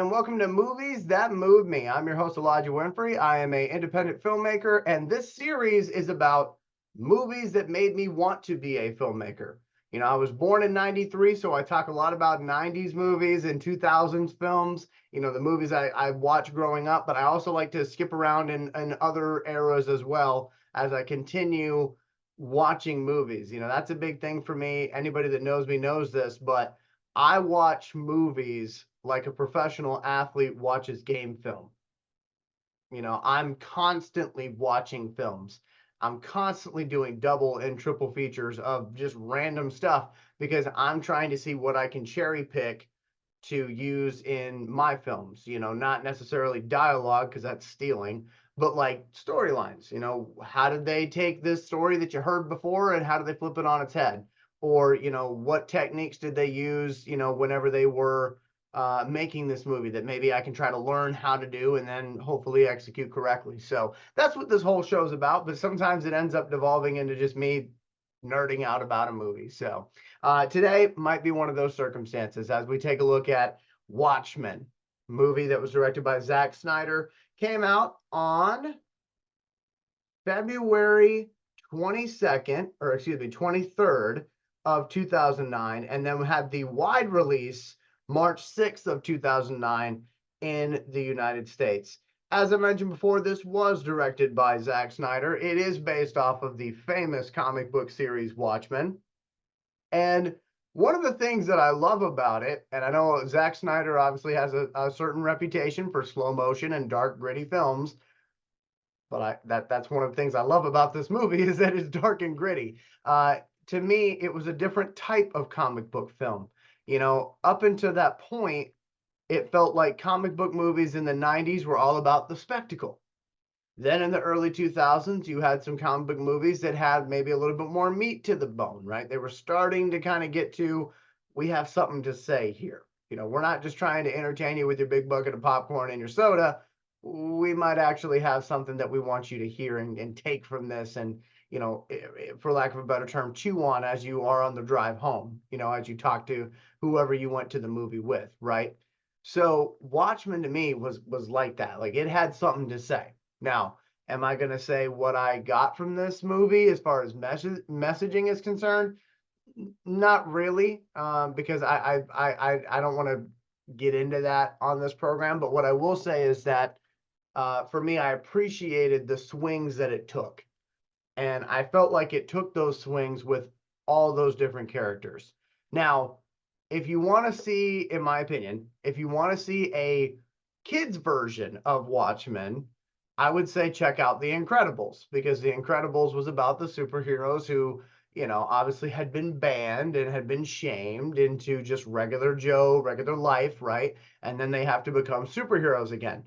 and welcome to Movies That Moved Me. I'm your host, Elijah Winfrey. I am an independent filmmaker, and this series is about movies that made me want to be a filmmaker. You know, I was born in 93, so I talk a lot about 90s movies and 2000s films, you know, the movies I watched growing up, but I also like to skip around in other eras as well as I continue watching movies. You know, that's a big thing for me. Anybody that knows me knows this, but I watch movies like a professional athlete watches game film. You know, I'm constantly watching films. I'm constantly doing double and triple features of just random stuff because I'm trying to see what I can cherry pick to use in my films. You know, not necessarily dialogue because that's stealing, but like storylines. You know, how did they take this story that you heard before and how did they flip it on its head? Or, you know, what techniques did they use, you know, whenever they were making this movie that maybe I can try to learn how to do and then hopefully execute correctly. So that's what this whole show's about. But sometimes it ends up devolving into just me nerding out about a movie. So today might be one of those circumstances as we take a look at Watchmen, movie that was directed by Zack Snyder, came out on February 22nd, or excuse me, 23rd of 2009, and then we had the wide release March 6th of 2009 in the United States. As I mentioned before, this was directed by Zack Snyder. It is based off of the famous comic book series Watchmen. And one of the things that I love about it, and I know Zack Snyder obviously has a certain reputation for slow motion and dark, gritty films, but that's one of the things I love about this movie is that it's dark and gritty. To me, it was a different type of comic book film. You know, up until that point, it felt like comic book movies in the 90s were all about the spectacle. Then in the early 2000s, you had some comic book movies that had maybe a little bit more meat to the bone, right? They were starting to kind of get to, we have something to say here. You know, we're not just trying to entertain you with your big bucket of popcorn and your soda. We might actually have something that we want you to hear and take from this and, you know, for lack of a better term, chew on as you are on the drive home, you know, as you talk to whoever you went to the movie with, right? So Watchmen to me was like that. Like it had something to say. Now, am I going to say what I got from this movie as far as messaging is concerned? Not really, because I don't want to get into that on this program. But what I will say is that for me, I appreciated the swings that it took. And I felt like it took those swings with all those different characters. Now, if you want to see, in my opinion, if you want to see a kids version of Watchmen, I would say check out The Incredibles because The Incredibles was about the superheroes who, you know, obviously had been banned and had been shamed into just regular Joe, regular life, right? And then they have to become superheroes again.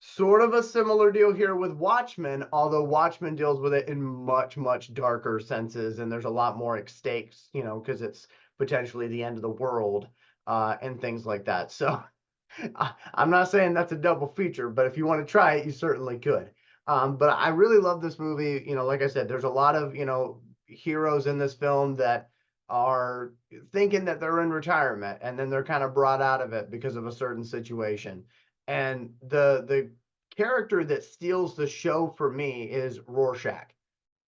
Sort of a similar deal here with Watchmen, although Watchmen deals with it in much, much darker senses, and there's a lot more at stakes, you know, because it's potentially the end of the world and things like that. So I'm not saying that's a double feature, but if you want to try it, you certainly could. But I really love this movie. You know, like I said, there's a lot of, you know, heroes in this film that are thinking that they're in retirement and then they're kind of brought out of it because of a certain situation. And the character that steals the show for me is Rorschach.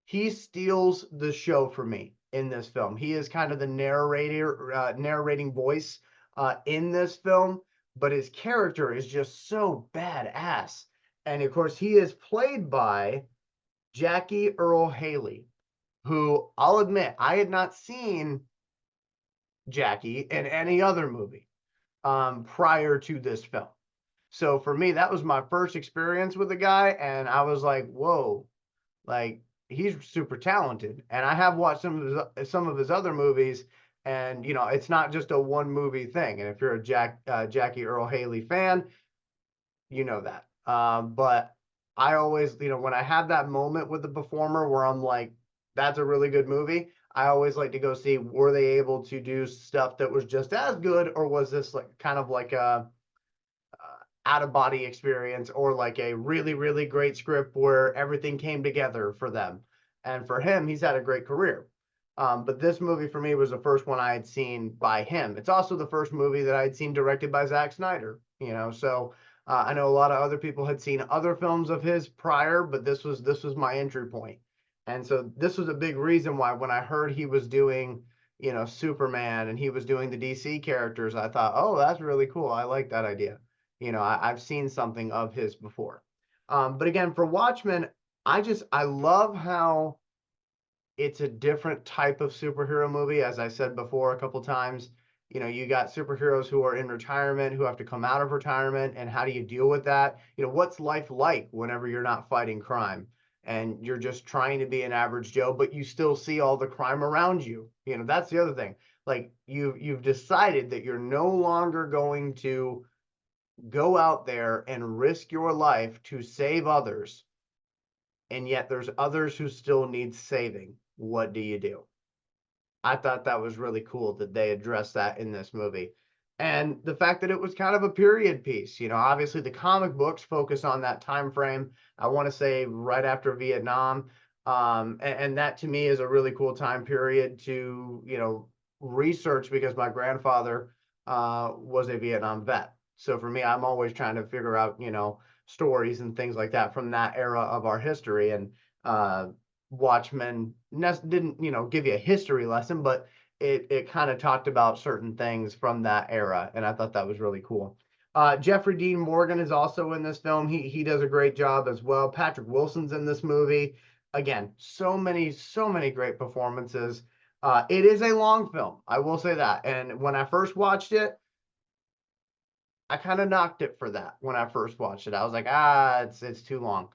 He steals the show for me in this film. He is kind of the narrating voice in this film, but his character is just so badass. And of course, he is played by Jackie Earle Haley, who I'll admit I had not seen Jackie in any other movie prior to this film. So for me, that was my first experience with the guy, and I was like, "Whoa, like he's super talented." And I have watched some of his other movies, and you know, it's not just a one movie thing. And if you're a Jackie Earle Haley fan, you know that. But I always, you know, when I have that moment with the performer where I'm like, "That's a really good movie." I always like to go see were they able to do stuff that was just as good, or was this like kind of like a out of body experience or like a really, really great script where everything came together for them. And for him, he's had a great career. But this movie for me was the first one I had seen by him. It's also the first movie that I had seen directed by Zack Snyder. you know. So I know a lot of other people had seen other films of his prior, but this was my entry point. And so this was a big reason why when I heard he was doing, you know, Superman and he was doing the DC characters, I thought, oh, that's really cool. I like that idea. You know, I've seen something of his before. But again, for Watchmen, I love how it's a different type of superhero movie. As I said before a couple times, you know, you got superheroes who are in retirement, who have to come out of retirement, and how do you deal with that? You know, what's life like whenever you're not fighting crime and you're just trying to be an average Joe, but you still see all the crime around you? You know, that's the other thing. Like you've decided that you're no longer going to go out there and risk your life to save others, and yet there's others who still need saving. What do you do? I thought that was really cool that they addressed that in this movie. And the fact that it was kind of a period piece, you know, obviously the comic books focus on that time frame. I want to say right after Vietnam. And that to me is a really cool time period to, you know, research because my grandfather was a Vietnam vet. So for me, I'm always trying to figure out, you know, stories and things like that from that era of our history. And uh, Watchmen didn't, you know, give you a history lesson, but it kind of talked about certain things from that era, and I thought that was really cool. Jeffrey Dean Morgan is also in this film. He does a great job as well. Patrick Wilson's in this movie. Again, so many great performances. It is a long film, I will say that. And when I first watched it, I kind of knocked it for that. When I first watched it, I was like, it's too long.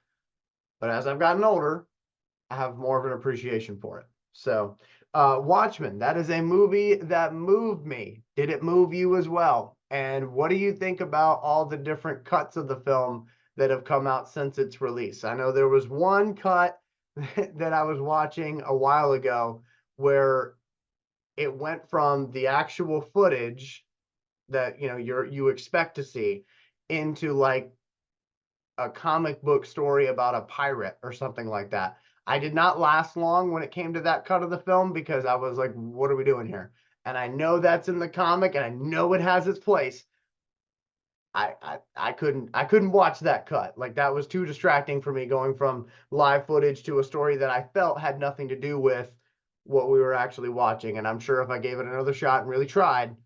But as I've gotten older, I have more of an appreciation for it. So, Watchmen, that is a movie that moved me. Did it move you as well? And what do you think about all the different cuts of the film that have come out since its release? I know there was one cut that I was watching a while ago where it went from the actual footage that, you know, you expect to see into like a comic book story about a pirate or something like that. I did not last long when it came to that cut of the film because I was like, what are we doing here? And I know that's in the comic and I know it has its place. I couldn't watch that cut. Like that was too distracting for me going from live footage to a story that I felt had nothing to do with what we were actually watching. And I'm sure if I gave it another shot and really tried,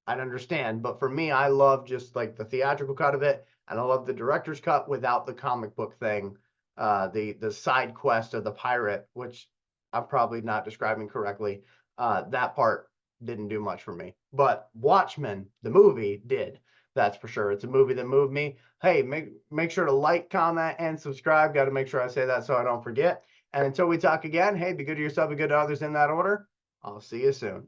I'd understand. But for me, I love just like the theatrical cut of it, and I love the director's cut without the comic book thing. The side quest of the pirate, which I'm probably not describing correctly. That part didn't do much for me. But Watchmen, the movie, did. That's for sure. It's a movie that moved me. Hey, make sure to like, comment, and subscribe. Got to make sure I say that so I don't forget. And until we talk again, hey, be good to yourself, be good to others in that order. I'll see you soon.